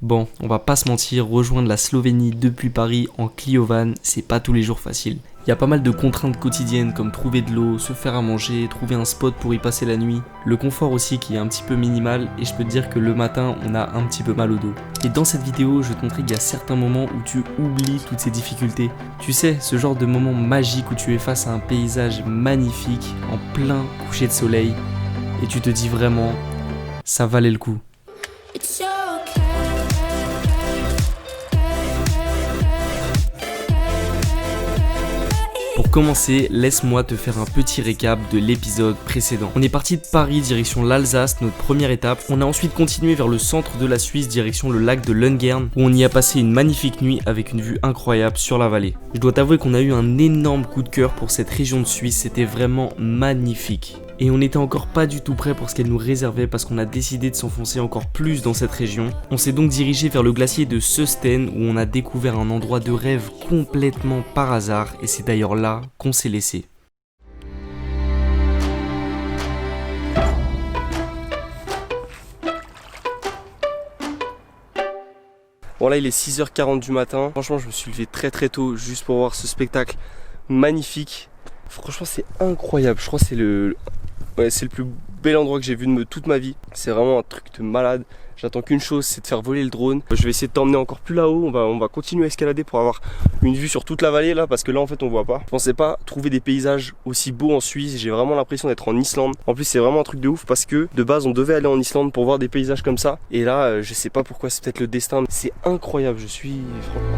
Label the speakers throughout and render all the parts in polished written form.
Speaker 1: Bon, on va pas se mentir, rejoindre la Slovénie depuis Paris en Clio van, c'est pas tous les jours facile. Il y a pas mal de contraintes quotidiennes comme trouver de l'eau, se faire à manger, trouver un spot pour y passer la nuit. Le confort aussi qui est un petit peu minimal et je peux te dire que le matin on a un petit peu mal au dos. Et dans cette vidéo je vais te montrer qu'il y a certains moments où tu oublies toutes ces difficultés. Tu sais, ce genre de moment magique où tu es face à un paysage magnifique en plein coucher de soleil et tu te dis vraiment ça valait le coup. Pour commencer, laisse-moi te faire un petit récap de l'épisode précédent. On est parti de Paris direction l'Alsace, notre première étape. On a ensuite continué vers le centre de la Suisse direction le lac de Lungern où on y a passé une magnifique nuit avec une vue incroyable sur la vallée. Je dois t'avouer qu'on a eu un énorme coup de cœur pour cette région de Suisse, c'était vraiment magnifique. Et on n'était encore pas du tout prêt pour ce qu'elle nous réservait parce qu'on a décidé de s'enfoncer encore plus dans cette région. On s'est donc dirigé vers le glacier de Sösten où on a découvert un endroit de rêve complètement par hasard et c'est d'ailleurs là qu'on s'est laissé. Bon là il est 6h40 du matin, franchement je me suis levé très tôt juste pour voir ce spectacle magnifique. Franchement c'est incroyable, je crois que c'est le plus bel endroit que j'ai vu de toute ma vie. C'est vraiment un truc de malade. J'attends qu'une chose, c'est de faire voler le drone. Je vais essayer de t'emmener encore plus là-haut. On va continuer à escalader pour avoir une vue sur toute la vallée là, parce que là en fait on voit pas. Je pensais pas trouver des paysages aussi beaux en Suisse. J'ai vraiment l'impression d'être en Islande. En plus c'est vraiment un truc de ouf parce que de base on devait aller en Islande pour voir des paysages comme ça. Et là je sais pas pourquoi, c'est peut-être le destin. C'est incroyable, je suis franchement...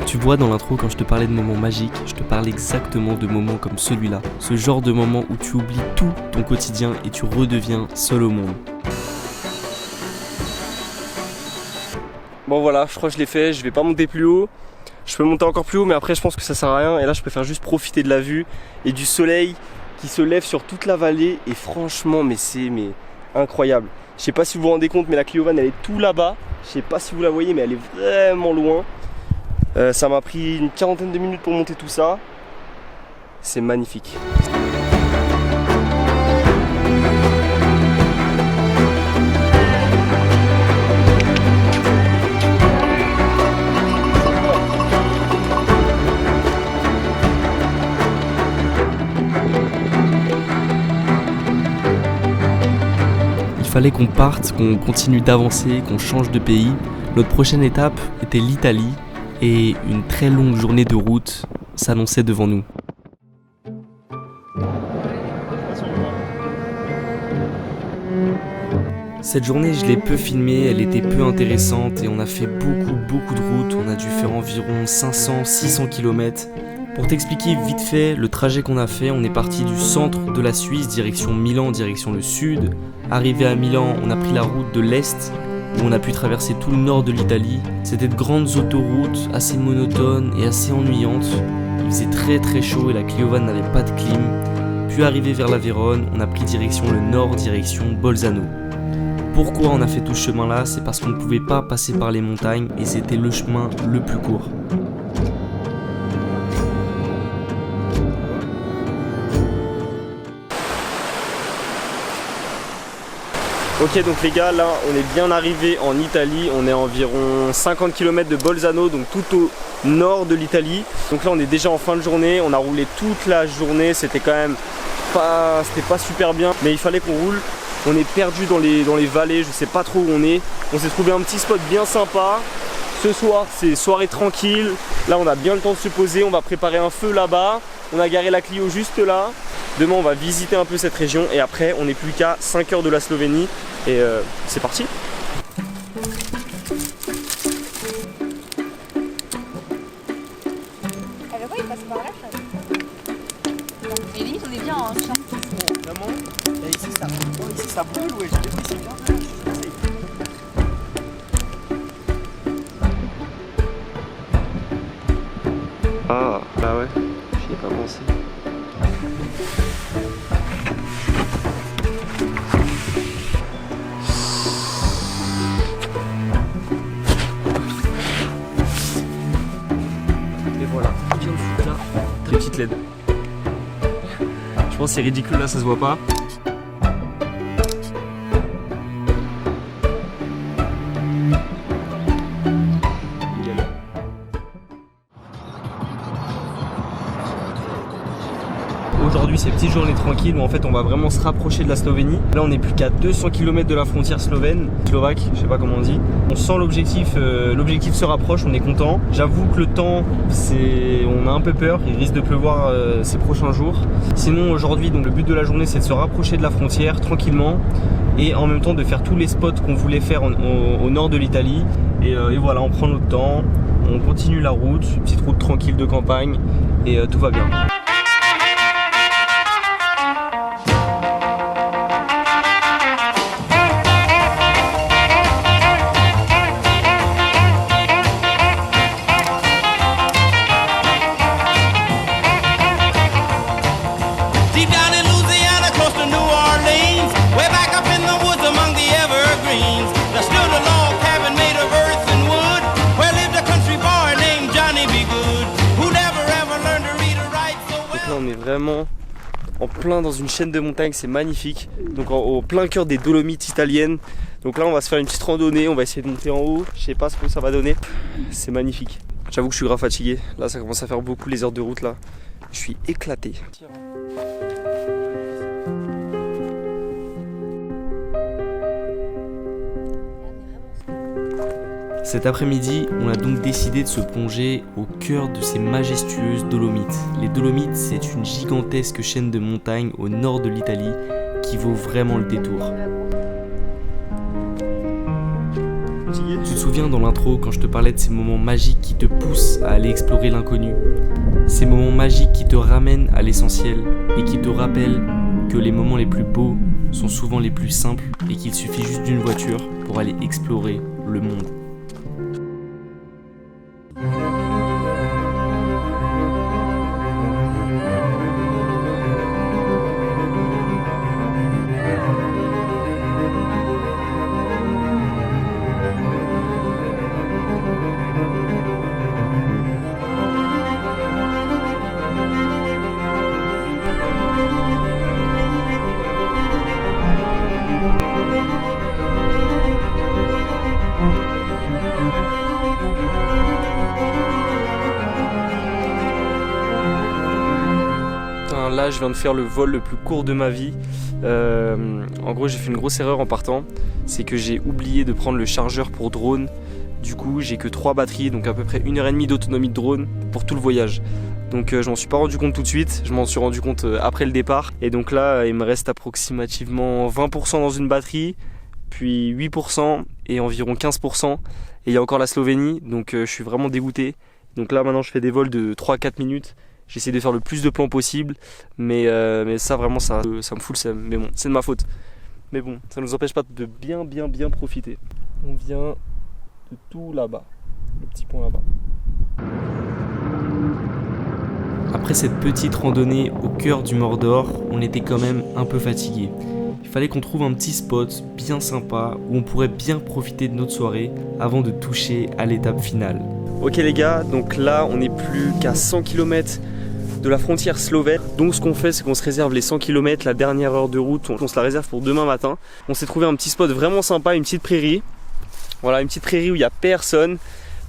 Speaker 1: Tu vois dans l'intro quand je te parlais de moments magiques, je te parle exactement de moments comme celui-là. Ce genre de moment où tu oublies tout ton quotidien et tu redeviens seul au monde. Bon voilà, je crois que je l'ai fait, je vais pas monter plus haut. Je peux monter encore plus haut mais après je pense que ça sert à rien. Et là je préfère juste profiter de la vue et du soleil qui se lève sur toute la vallée. Et franchement c'est incroyable. Je sais pas si vous vous rendez compte mais la Clio van elle est tout là-bas. Je sais pas si vous la voyez mais elle est vraiment loin. Ça m'a pris une quarantaine de minutes pour monter tout ça. C'est magnifique. Il fallait qu'on parte, qu'on continue d'avancer, qu'on change de pays. Notre prochaine étape était l'Italie. Et une très longue journée de route s'annonçait devant nous. Cette journée, je l'ai peu filmée, elle était peu intéressante et on a fait beaucoup de routes. On a dû faire environ 500-600 km. Pour t'expliquer vite fait le trajet qu'on a fait, on est parti du centre de la Suisse, direction Milan, direction le sud. Arrivé à Milan, on a pris la route de l'Est, où on a pu traverser tout le nord de l'Italie. C'était de grandes autoroutes assez monotones et assez ennuyantes. Il faisait très chaud et la Clio van n'avait pas de clim. Puis arrivé vers la Vérone, on a pris direction le nord, direction Bolzano. Pourquoi on a fait tout ce chemin là? C'est parce qu'on ne pouvait pas passer par les montagnes et c'était le chemin le plus court. Ok donc les gars, là on est bien arrivé en Italie, on est à environ 50 km de Bolzano, donc tout au nord de l'Italie. Donc là on est déjà en fin de journée, on a roulé toute la journée, c'était quand même pas super bien, mais il fallait qu'on roule. On est perdu dans les vallées, je sais pas trop où on est. On s'est trouvé un petit spot bien sympa. Ce soir c'est soirée tranquille, là on a bien le temps de se poser, on va préparer un feu là-bas. On a garé la Clio juste là. Demain on va visiter un peu cette région et après on n'est plus qu'à 5 heures de la Slovénie et c'est parti.
Speaker 2: il passe par là, et limite on est bien en champ.
Speaker 3: Vraiment, ici ça brûle, ouais, j'ai vu, c'est bien.
Speaker 1: Ah, bah ouais, j'y ai pas pensé. Et voilà, je viens de foutre là, très petite LED. Je pense que c'est ridicule là, ça se voit pas. Aujourd'hui c'est petite journée tranquille où en fait on va vraiment se rapprocher de la Slovénie. Là on est plus qu'à 200 km de la frontière slovaque, je sais pas comment on dit. On sent l'objectif se rapproche, on est content. J'avoue que le temps, on a un peu peur, il risque de pleuvoir ces prochains jours. Sinon aujourd'hui donc le but de la journée c'est de se rapprocher de la frontière tranquillement et en même temps de faire tous les spots qu'on voulait faire au nord de l'Italie. Et voilà, on prend notre temps, on continue la route, une petite route tranquille de campagne et tout va bien. On est vraiment en plein dans une chaîne de montagnes, c'est magnifique. Donc au plein cœur des Dolomites italiennes. Donc là on va se faire une petite randonnée, on va essayer de monter en haut. Je sais pas ce que ça va donner. C'est magnifique. J'avoue que je suis grave fatigué. Là ça commence à faire beaucoup les heures de route là. Je suis éclaté. Cet après-midi, on a donc décidé de se plonger au cœur de ces majestueuses Dolomites. Les Dolomites, c'est une gigantesque chaîne de montagnes au nord de l'Italie qui vaut vraiment le détour. Tu te souviens dans l'intro quand je te parlais de ces moments magiques qui te poussent à aller explorer l'inconnu? Ces moments magiques qui te ramènent à l'essentiel et qui te rappellent que les moments les plus beaux sont souvent les plus simples et qu'il suffit juste d'une voiture pour aller explorer le monde. Là je viens de faire le vol le plus court de ma vie. En gros j'ai fait une grosse erreur en partant, c'est que j'ai oublié de prendre le chargeur pour drone. Du coup j'ai que 3 batteries, donc à peu près 1h30 d'autonomie de drone pour tout le voyage. Donc je m'en suis pas rendu compte tout de suite, je m'en suis rendu compte après le départ. Et donc là il me reste approximativement 20% dans une batterie, puis 8% et environ 15%. Et il y a encore la Slovénie, donc je suis vraiment dégoûté. Donc là maintenant je fais des vols de 3-4 minutes. J'essaie de faire le plus de plans possible, mais ça vraiment ça me fout le seum. Mais bon, c'est de ma faute. Mais bon, ça ne nous empêche pas de bien profiter. On vient de tout là-bas, le petit point là-bas. Après cette petite randonnée au cœur du Mordor, on était quand même un peu fatigué. Il fallait qu'on trouve un petit spot bien sympa où on pourrait bien profiter de notre soirée avant de toucher à l'étape finale. Ok les gars, donc là on n'est plus qu'à 100 km de la frontière slovène. Donc ce qu'on fait, c'est qu'on se réserve les 100 km, la dernière heure de route, on se la réserve pour demain matin. On s'est trouvé un petit spot vraiment sympa, une petite prairie. Voilà, une petite prairie où il n'y a personne.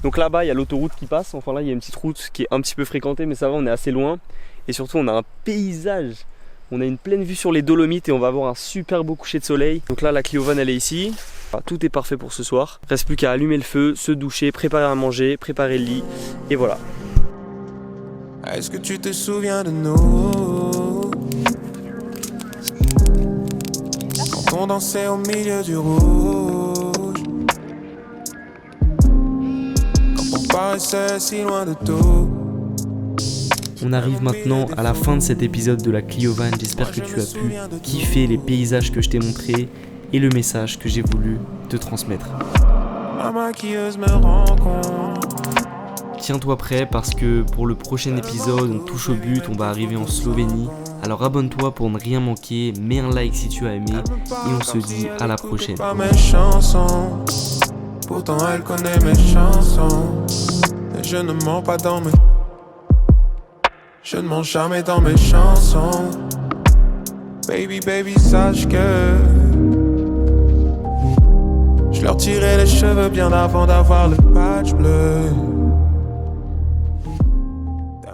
Speaker 1: Donc là-bas il y a l'autoroute qui passe, enfin là il y a une petite route qui est un petit peu fréquentée, mais ça va, on est assez loin. Et surtout on a un paysage, on a une pleine vue sur les Dolomites et on va avoir un super beau coucher de soleil. Donc là la Clio Van elle est ici. Tout est parfait pour ce soir. Reste plus qu'à allumer le feu, se doucher, préparer à manger, préparer le lit. Et voilà.
Speaker 2: Est-ce que tu te souviens de nous quand on dansait au milieu du rouge, quand on paraissait si loin de tout?
Speaker 1: On arrive maintenant à la fin de cet épisode de la Clio Van. J'espère que tu as pu kiffer les paysages que je t'ai montrés et le message que j'ai voulu te transmettre.
Speaker 2: Ma maquilleuse me rend compte
Speaker 1: tiens-toi prêt parce que pour le prochain épisode, on touche au but, on va arriver en Slovénie. Alors abonne-toi pour ne rien manquer, mets un like si tu as aimé et on se dit à la prochaine.
Speaker 2: Pourtant elle connaît mes chansons. Et je ne mens pas dans mes... Je ne mens jamais dans mes chansons. Baby, baby, sache que je leur tirais les cheveux bien avant d'avoir le patch bleu.